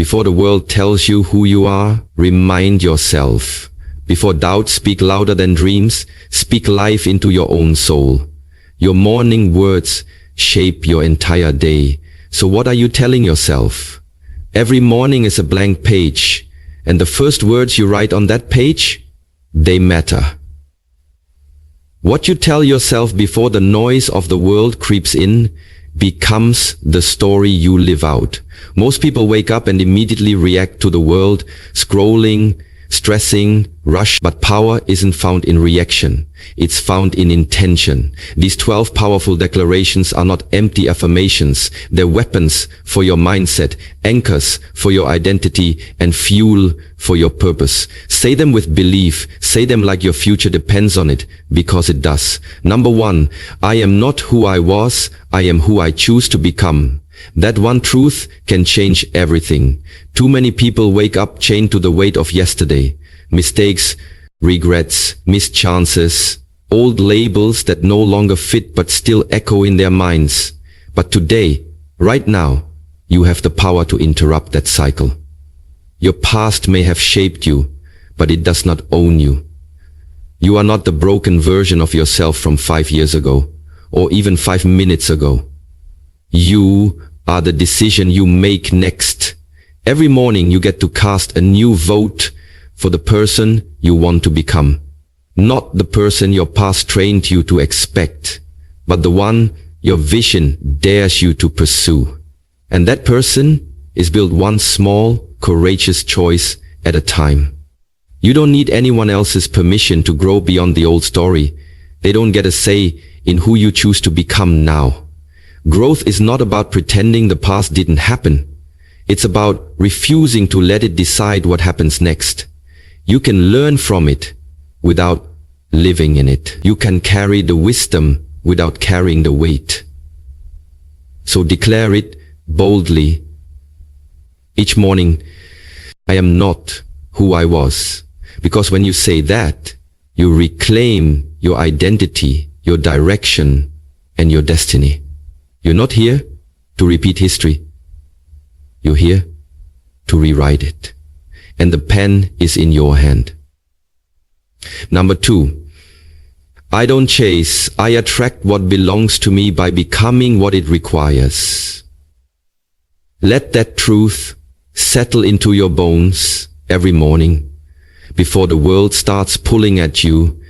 Before the world tells you who you are, remind yourself. Before doubts speak louder than dreams, speak life into your own soul. Your morning words shape your entire day. So what are you telling yourself? Every morning is a blank page, and the first words you write on that page, they matter. What you tell yourself before the noise of the world creeps in becomes the story you live out. Most people wake up and immediately react to the world, scrolling, stressing, rush, but power isn't found in reaction. It's found in intention. These 12 powerful declarations are not empty affirmations. They're weapons for your mindset, anchors for your identity, and fuel for your purpose. Say them with belief. Say them like your future depends on it, because it does. Number 1, I am not who I was. I am who I choose to become. That one truth can change everything. Too many people wake up chained to the weight of yesterday. Mistakes, regrets, missed chances, old labels that no longer fit but still echo in their minds. But today, right now, you have the power to interrupt that cycle. Your past may have shaped you, but it does not own you. You are not the broken version of yourself from 5 years ago, or even 5 minutes ago. You are the decision you make next. Every morning you get to cast a new vote for the person you want to become. Not the person your past trained you to expect, but the one your vision dares you to pursue. And that person is built one small, courageous choice at a time. You don't need anyone else's permission to grow beyond the old story. They don't get a say in who you choose to become now. Growth is not about pretending the past didn't happen. It's about refusing to let it decide what happens next. You can learn from it without living in it. You can carry the wisdom without carrying the weight. So declare it boldly. Each morning, I am not who I was. Because when you say that, you reclaim your identity, your direction, and your destiny. You're not here to repeat history. You're here to rewrite it. And the pen is in your hand. Number 2, I don't chase. I attract what belongs to me by becoming what it requires. Let that truth settle into your bones every morning before the world starts pulling at you.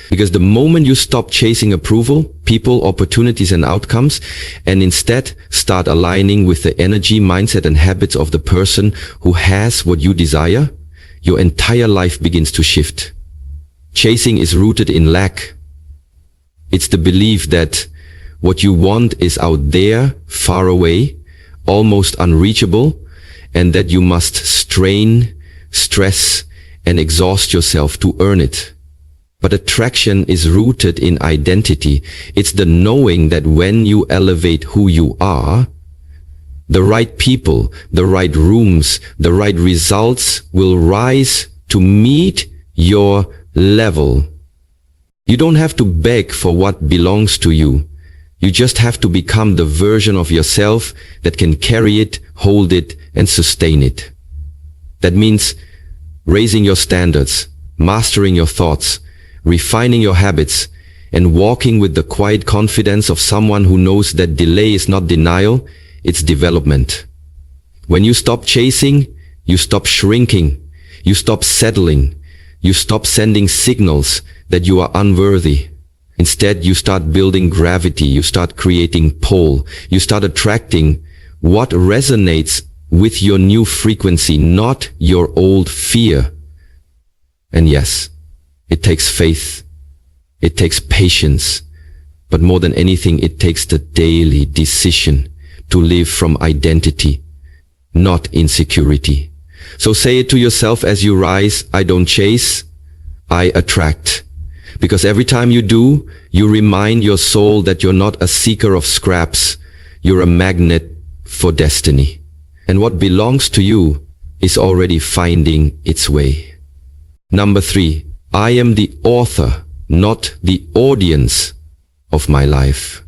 Because the moment you stop chasing approval, people, opportunities, and outcomes, and instead start aligning with the energy, mindset, and habits of the person who has what you desire, your entire life begins to shift. Chasing is rooted in lack. It's the belief that what you want is out there, far away, almost unreachable, and that you must strain, stress, and exhaust yourself to earn it. But attraction is rooted in identity. It's the knowing that when you elevate who you are, the right people, the right rooms, the right results will rise to meet your level. You don't have to beg for what belongs to you. You just have to become the version of yourself that can carry it, hold it, and sustain it. That means raising your standards, mastering your thoughts, refining your habits, and walking with the quiet confidence of someone who knows that delay is not denial, it's development. When you stop chasing, you stop shrinking, you stop settling, you stop sending signals that you are unworthy. Instead, you start building gravity, you start creating pull, you start attracting what resonates with your new frequency, not your old fear. And yes, it takes faith, it takes patience, but more than anything, it takes the daily decision to live from identity, not insecurity. So say it to yourself as you rise, I don't chase, I attract. Because every time you do, you remind your soul that you're not a seeker of scraps, you're a magnet for destiny. And what belongs to you is already finding its way. Number 3, I am the author, not the audience of my life.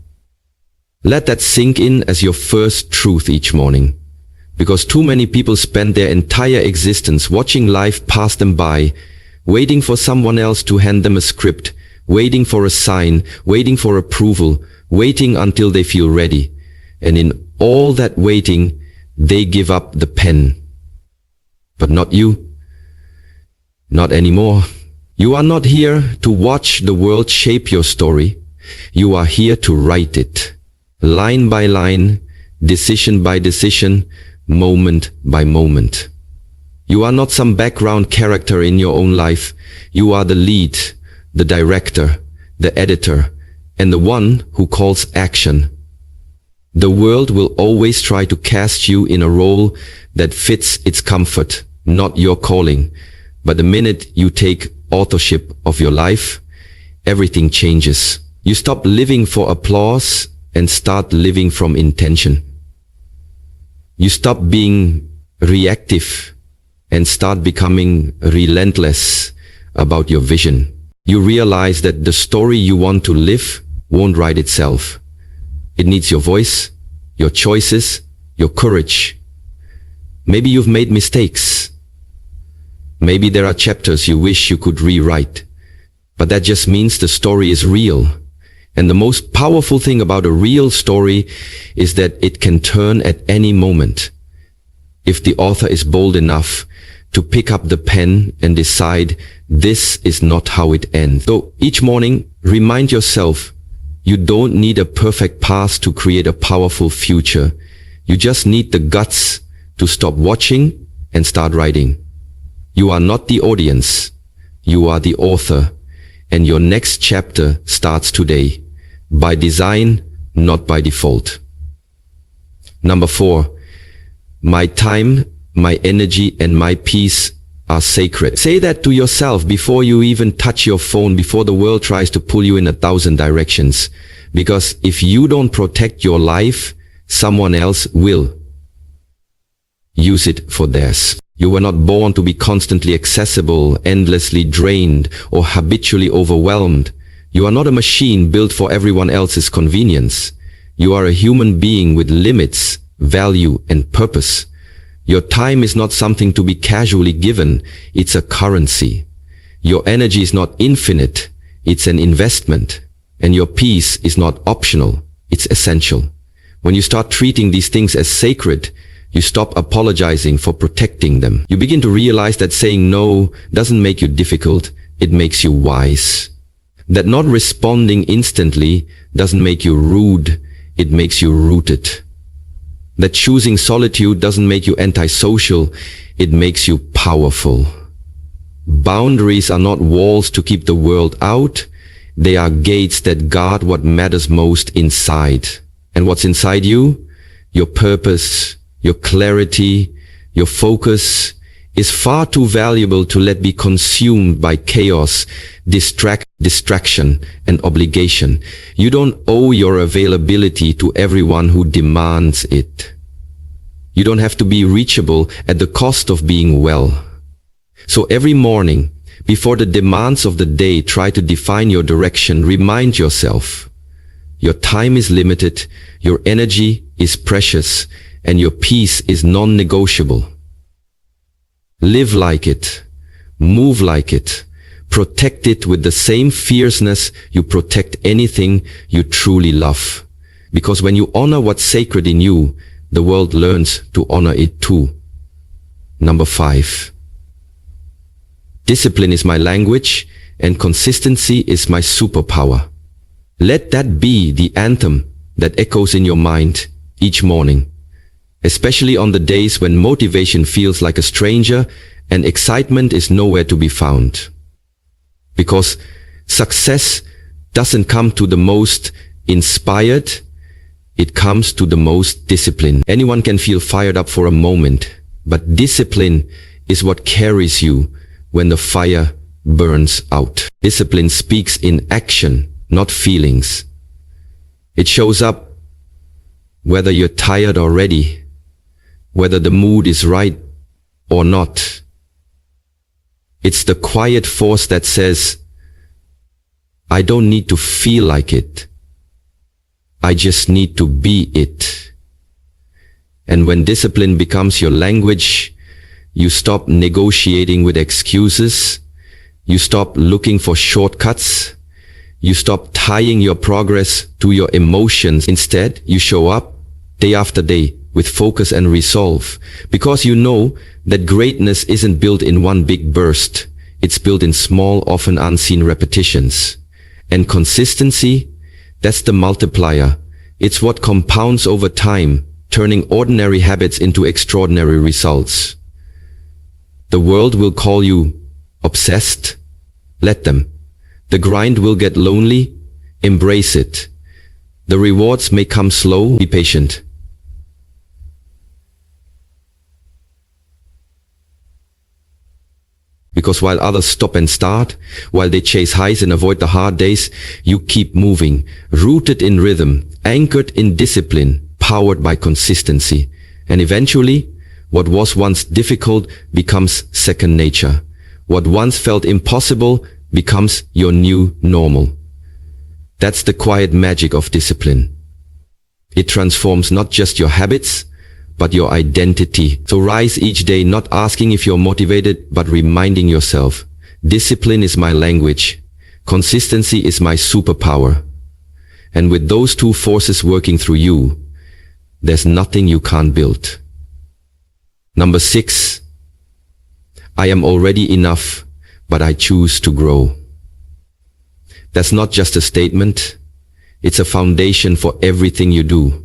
Let that sink in as your first truth each morning. Because too many people spend their entire existence watching life pass them by, waiting for someone else to hand them a script, waiting for a sign, waiting for approval, waiting until they feel ready. And in all that waiting, they give up the pen. But not you. Not anymore. You are not here to watch the world shape your story. You are here to write it. Line by line, decision by decision, moment by moment. You are not some background character in your own life. You are the lead, the director, the editor, and the one who calls action. The world will always try to cast you in a role that fits its comfort, not your calling. But the minute you take authorship of your life, everything changes. You stop living for applause and start living from intention. You stop being reactive and start becoming relentless about your vision. You realize that the story you want to live won't write itself. It needs your voice, your choices, your courage. Maybe you've made mistakes. Maybe there are chapters you wish you could rewrite. But that just means the story is real. And the most powerful thing about a real story is that it can turn at any moment. If the author is bold enough to pick up the pen and decide this is not how it ends. So each morning, remind yourself, you don't need a perfect past to create a powerful future. You just need the guts to stop watching and start writing. You are not the audience. You are the author. And your next chapter starts today. By design, not by default. Number 4. My time, my energy, and my peace are sacred. Say that to yourself before you even touch your phone, before the world tries to pull you in 1,000 directions. Because if you don't protect your life, someone else will use it for theirs. You were not born to be constantly accessible, endlessly drained, or habitually overwhelmed. You are not a machine built for everyone else's convenience. You are a human being with limits, value, and purpose. Your time is not something to be casually given. It's a currency. Your energy is not infinite. It's an investment. And your peace is not optional. It's essential. When you start treating these things as sacred, you stop apologizing for protecting them. You begin to realize that saying no doesn't make you difficult. It makes you wise. That not responding instantly doesn't make you rude. It makes you rooted. That choosing solitude doesn't make you antisocial. It makes you powerful. Boundaries are not walls to keep the world out. They are gates that guard what matters most inside. And what's inside you? Your purpose, your clarity, your focus is far too valuable to let be consumed by chaos, distraction, and obligation. You don't owe your availability to everyone who demands it. You don't have to be reachable at the cost of being well. So every morning, before the demands of the day try to define your direction, remind yourself, your time is limited, your energy is precious, and your peace is non-negotiable. Live like it. Move like it. Protect it with the same fierceness you protect anything you truly love. Because when you honor what's sacred in you, the world learns to honor it too. Number 5. Discipline is my language, and consistency is my superpower. Let that be the anthem that echoes in your mind each morning, especially on the days when motivation feels like a stranger and excitement is nowhere to be found. Because success doesn't come to the most inspired, it comes to the most disciplined. Anyone can feel fired up for a moment, but discipline is what carries you when the fire burns out. Discipline speaks in action, not feelings. It shows up whether you're tired or ready, whether the mood is right or not. It's the quiet force that says, I don't need to feel like it. I just need to be it. And when discipline becomes your language, you stop negotiating with excuses, you stop looking for shortcuts, you stop tying your progress to your emotions. Instead, you show up day after day with focus and resolve, because you know that greatness isn't built in one big burst. It's built in small, often unseen repetitions. And consistency, that's the multiplier. It's what compounds over time, turning ordinary habits into extraordinary results. The world will call you obsessed. Let them. The grind will get lonely. Embrace it. The rewards may come slow. Be patient. Because while others stop and start, while they chase highs and avoid the hard days, you keep moving, rooted in rhythm, anchored in discipline, powered by consistency. And eventually, what was once difficult becomes second nature. What once felt impossible becomes your new normal. That's the quiet magic of discipline. It transforms not just your habits, but your identity. So rise each day not asking if you're motivated, but reminding yourself, discipline is my language. Consistency is my superpower. And with those two forces working through you, there's nothing you can't build. Number 6, I am already enough, but I choose to grow. That's not just a statement. It's a foundation for everything you do.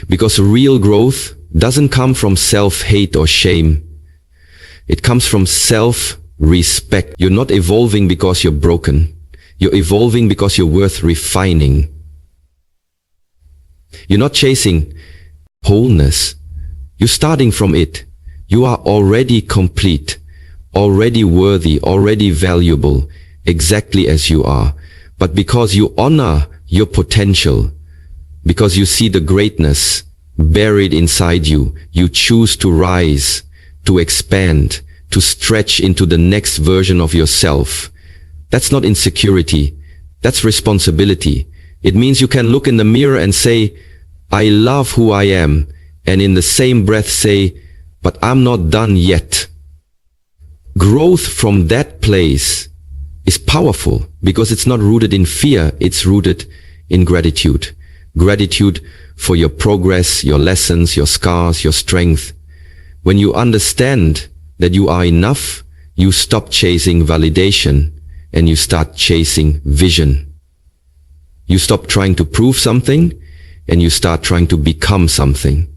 Because real growth doesn't come from self-hate or shame. It comes from self-respect. You're not evolving because you're broken. You're evolving because you're worth refining. You're not chasing wholeness. You're starting from it. You are already complete, already worthy, already valuable, exactly as you are. But because you honor your potential, because you see the greatness buried inside you, you choose to rise, to expand, to stretch into the next version of yourself. That's not insecurity. That's responsibility. It means you can look in the mirror and say, I love who I am, and in the same breath say, but I'm not done yet. Growth from that place is powerful because it's not rooted in fear, it's rooted in gratitude. Gratitude for your progress, your lessons, your scars, your strength. When you understand that you are enough, you stop chasing validation and you start chasing vision. You stop trying to prove something and you start trying to become something.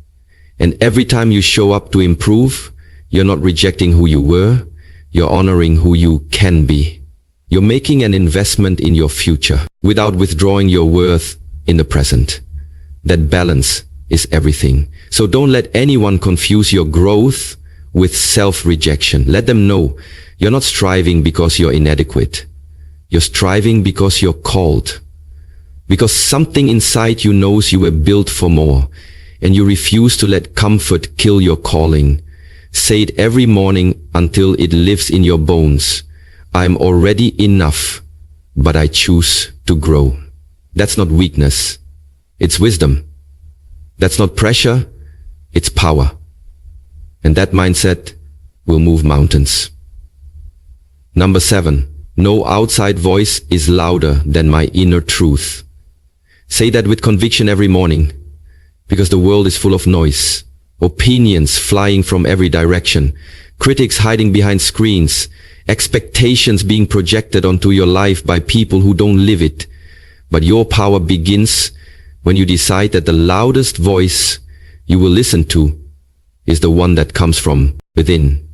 And every time you show up to improve, you're not rejecting who you were, you're honoring who you can be. You're making an investment in your future without withdrawing your worth in the present. That balance is everything. So don't let anyone confuse your growth with self-rejection. Let them know you're not striving because you're inadequate. You're striving because you're called. Because something inside you knows you were built for more, and you refuse to let comfort kill your calling. Say it every morning until it lives in your bones. I'm already enough, but I choose to grow. That's not weakness. It's wisdom. That's not pressure. It's power. And that mindset will move mountains. Number 7, no outside voice is louder than my inner truth. Say that with conviction every morning, because the world is full of noise, opinions flying from every direction, critics hiding behind screens, expectations being projected onto your life by people who don't live it. But your power begins when you decide that the loudest voice you will listen to is the one that comes from within.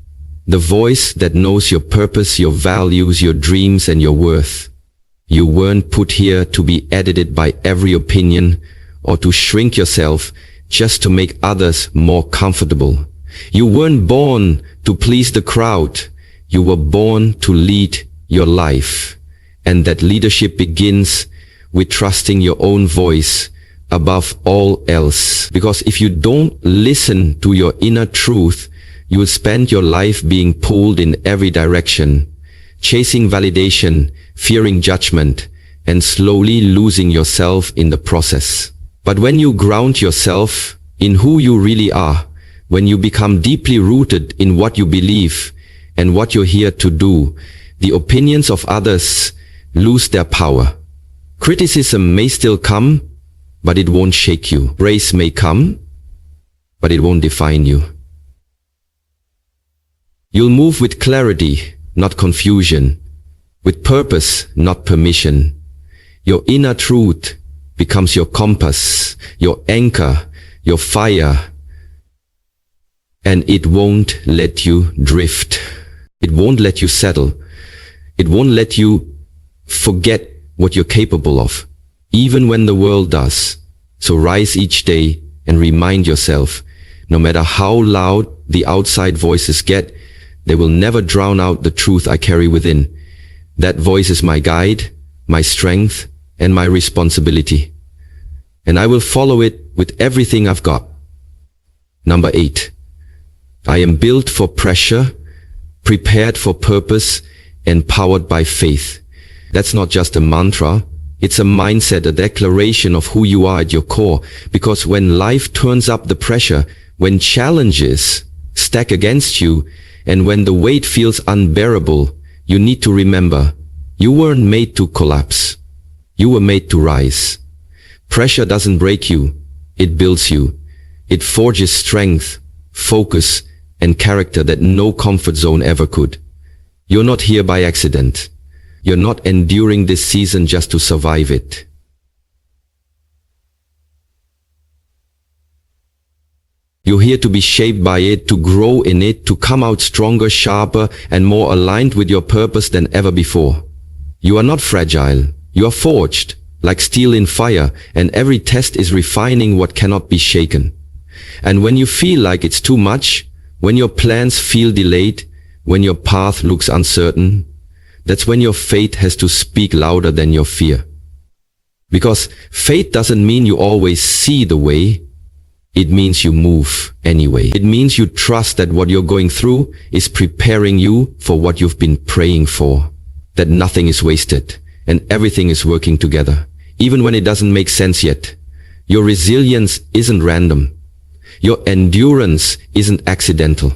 The voice that knows your purpose, your values, your dreams, and your worth. You weren't put here to be edited by every opinion or to shrink yourself just to make others more comfortable. You weren't born to please the crowd. You were born to lead your life. And that leadership begins with trusting your own voice above all else. Because if you don't listen to your inner truth, you will spend your life being pulled in every direction, chasing validation, fearing judgment, and slowly losing yourself in the process. But when you ground yourself in who you really are, when you become deeply rooted in what you believe and what you're here to do, the opinions of others lose their power. Criticism may still come, but it won't shake you. Praise may come, but it won't define you. You'll move with clarity, not confusion, with purpose, not permission. Your inner truth becomes your compass, your anchor, your fire, and it won't let you drift. It won't let you settle. It won't let you forget what you're capable of, even when the world does. So rise each day and remind yourself, no matter how loud the outside voices get, they will never drown out the truth I carry within. That voice is my guide, my strength, and my responsibility. And I will follow it with everything I've got. Number 8. I am built for pressure, prepared for purpose, and powered by faith. That's not just a mantra. It's a mindset, a declaration of who you are at your core. Because when life turns up the pressure, when challenges stack against you, and when the weight feels unbearable, you need to remember, you weren't made to collapse. You were made to rise. Pressure doesn't break you. It builds you. It forges strength, focus, and character that no comfort zone ever could. You're not here by accident. You're not enduring this season just to survive it. You're here to be shaped by it, to grow in it, to come out stronger, sharper, and more aligned with your purpose than ever before. You are not fragile. You are forged, like steel in fire, and every test is refining what cannot be shaken. And when you feel like it's too much, when your plans feel delayed, when your path looks uncertain, that's when your faith has to speak louder than your fear. Because faith doesn't mean you always see the way. It means you move anyway. It means you trust that what you're going through is preparing you for what you've been praying for. That nothing is wasted and everything is working together. Even when it doesn't make sense yet. Your resilience isn't random. Your endurance isn't accidental.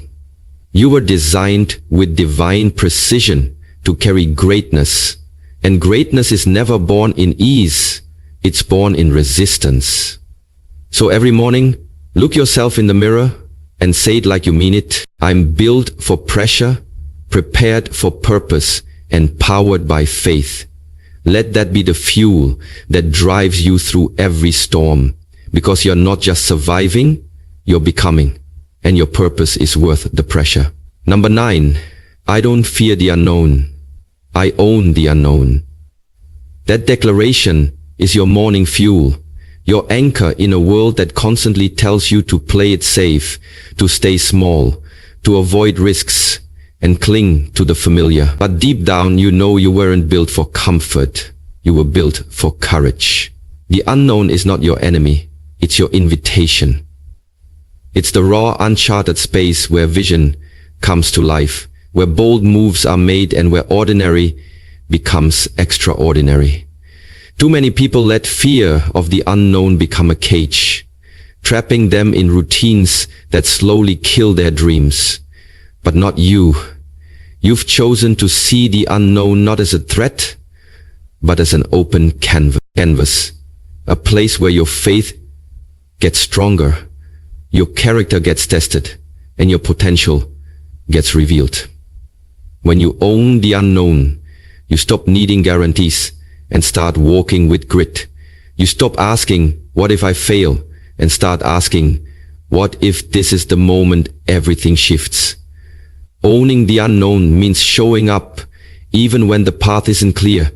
You were designed with divine precision to carry greatness. And greatness is never born in ease. It's born in resistance. So every morning, look yourself in the mirror and say it like you mean it. I'm built for pressure, prepared for purpose, and powered by faith. Let that be the fuel that drives you through every storm. Because you're not just surviving, you're becoming. And your purpose is worth the pressure. Number 9. I don't fear the unknown. I own the unknown. That declaration is your morning fuel. Your anchor in a world that constantly tells you to play it safe, to stay small, to avoid risks, and cling to the familiar. But deep down, you know you weren't built for comfort. You were built for courage. The unknown is not your enemy. It's your invitation. It's the raw, uncharted space where vision comes to life, where bold moves are made and where ordinary becomes extraordinary. Too many people let fear of the unknown become a cage, trapping them in routines that slowly kill their dreams. But not you. You've chosen to see the unknown not as a threat, but as an open canvas, a place where your faith gets stronger, your character gets tested, and your potential gets revealed. When you own the unknown, you stop needing guarantees and start walking with grit. You stop asking, what if I fail? And start asking, what if this is the moment everything shifts? Owning the unknown means showing up even when the path isn't clear,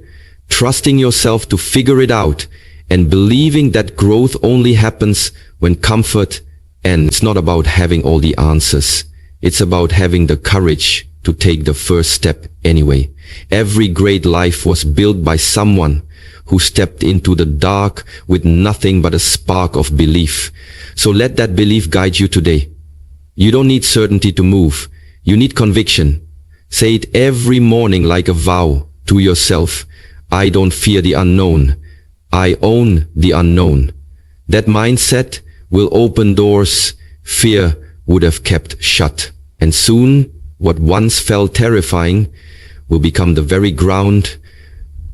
trusting yourself to figure it out, and believing that growth only happens when comfort ends. It's not about having all the answers. It's about having the courage to take the first step anyway. Every great life was built by someone who stepped into the dark with nothing but a spark of belief. So let that belief guide you today. You don't need certainty to move. You need conviction. Say it every morning like a vow to yourself. I don't fear the unknown. I own the unknown. That mindset will open doors fear would have kept shut. And soon, what once felt terrifying will become the very ground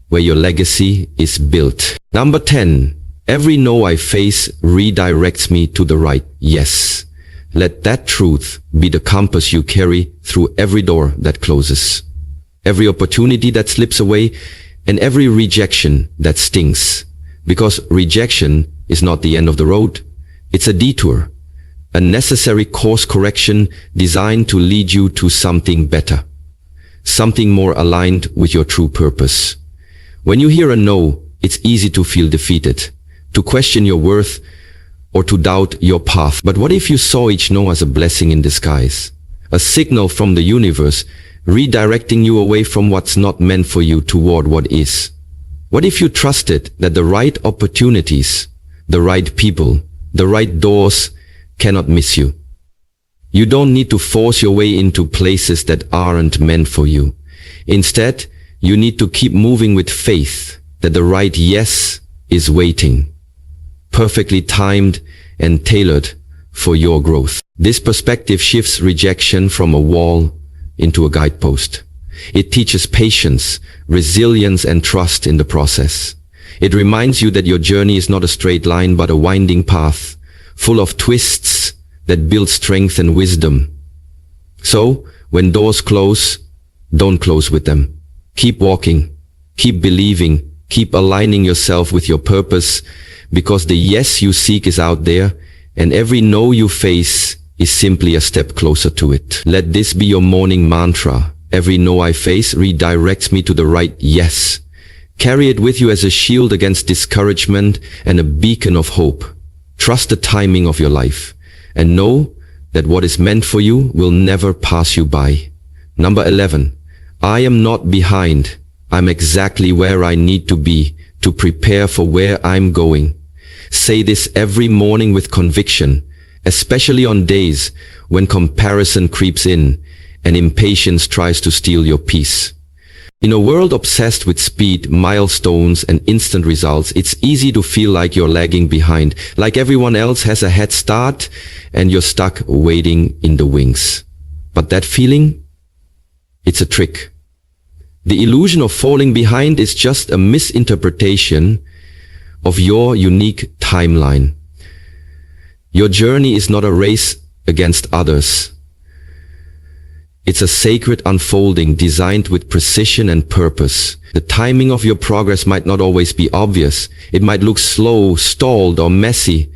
where your legacy is built. Number 10. Every no I face redirects me to the right yes. Let that truth be the compass you carry through every door that closes, every opportunity that slips away, and every rejection that stings. Because rejection is not the end of the road. It's a detour, a necessary course correction designed to lead you to something better, something more aligned with your true purpose. When you hear a no, it's easy to feel defeated, to question your worth, or to doubt your path. But what if you saw each no as a blessing in disguise? A signal from the universe redirecting you away from what's not meant for you toward what is. What if you trusted that the right opportunities, the right people, the right doors cannot miss you? You don't need to force your way into places that aren't meant for you. Instead, you need to keep moving with faith that the right yes is waiting, perfectly timed and tailored for your growth. This perspective shifts rejection from a wall into a guidepost. It teaches patience, resilience, and trust in the process. It reminds you that your journey is not a straight line but a winding path, full of twists that build strength and wisdom. So, when doors close, don't close with them. Keep walking, keep believing, keep aligning yourself with your purpose, because the yes you seek is out there, and every no you face is simply a step closer to it. Let this be your morning mantra. Every no I face redirects me to the right yes. Carry it with you as a shield against discouragement and a beacon of hope. Trust the timing of your life, and know that what is meant for you will never pass you by. Number 11. I am not behind. I'm exactly where I need to be to prepare for where I'm going. Say this every morning with conviction, especially on days when comparison creeps in and impatience tries to steal your peace. In a world obsessed with speed, milestones, and instant results, it's easy to feel like you're lagging behind, like everyone else has a head start and you're stuck waiting in the wings. But that feeling? It's a trick. The illusion of falling behind is just a misinterpretation of your unique timeline. Your journey is not a race against others. It's a sacred unfolding designed with precision and purpose. The timing of your progress might not always be obvious. It might look slow, stalled, or messy,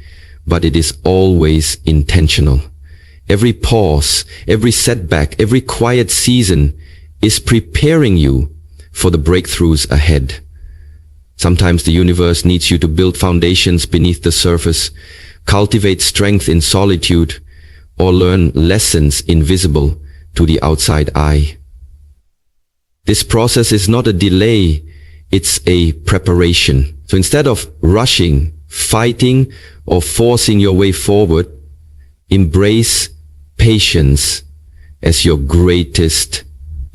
but it is always intentional. Every pause, every setback, every quiet season is preparing you for the breakthroughs ahead. Sometimes the universe needs you to build foundations beneath the surface, cultivate strength in solitude, or learn lessons invisible to the outside eye. This process is not a delay, it's a preparation. So instead of rushing, fighting, or forcing your way forward, embrace patience as your greatest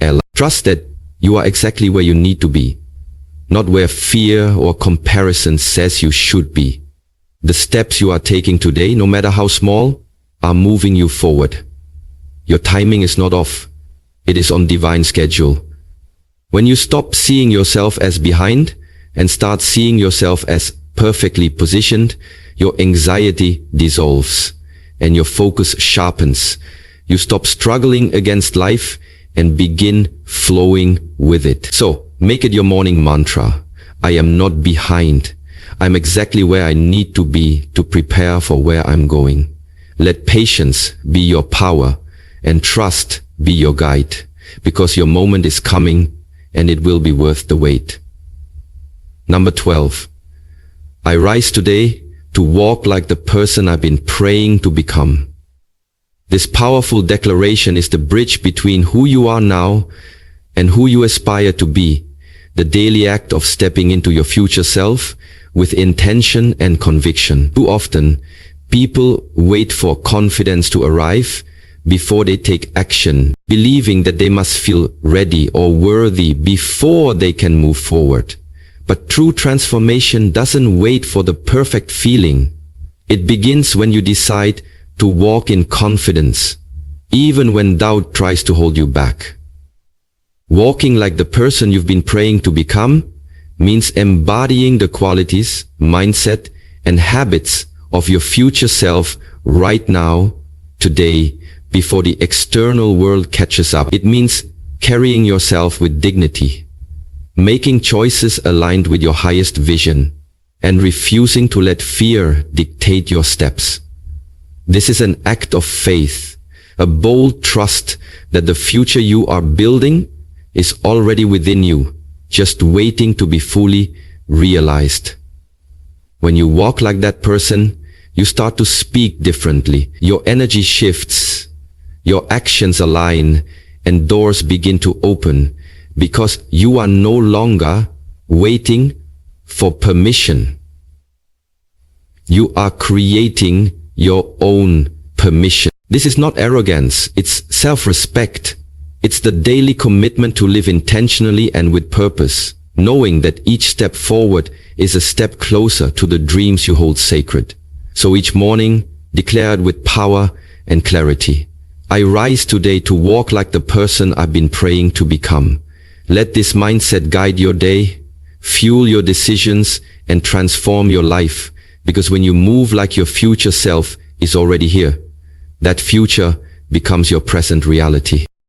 ally. Trust that you are exactly where you need to be, not where fear or comparison says you should be. The steps you are taking today, no matter how small, are moving you forward. Your timing is not off. It is on divine schedule. When you stop seeing yourself as behind and start seeing yourself as perfectly positioned, your anxiety dissolves and your focus sharpens. You stop struggling against life and begin flowing with it. So, make it your morning mantra. I am not behind. I'm exactly where I need to be to prepare for where I'm going. Let patience be your power and trust be your guide, because your moment is coming and it will be worth the wait. Number 12. I rise today to walk like the person I've been praying to become. This powerful declaration is the bridge between who you are now and who you aspire to be, the daily act of stepping into your future self with intention and conviction. Too often, people wait for confidence to arrive before they take action, believing that they must feel ready or worthy before they can move forward. But true transformation doesn't wait for the perfect feeling. It begins when you decide to walk in confidence, even when doubt tries to hold you back. Walking like the person you've been praying to become means embodying the qualities, mindset, and habits of your future self right now, today, before the external world catches up. It means carrying yourself with dignity, making choices aligned with your highest vision, and refusing to let fear dictate your steps. This is an act of faith, a bold trust that the future you are building is already within you, just waiting to be fully realized. When you walk like that person, you start to speak differently. Your energy shifts, your actions align, and doors begin to open because you are no longer waiting for permission. You are creating your own permission. This is not arrogance, it's self-respect. It's the daily commitment to live intentionally and with purpose, knowing that each step forward is a step closer to the dreams you hold sacred. So each morning, declare it with power and clarity. I rise today to walk like the person I've been praying to become. Let this mindset guide your day, fuel your decisions, and transform your life. Because when you move like your future self is already here, that future becomes your present reality.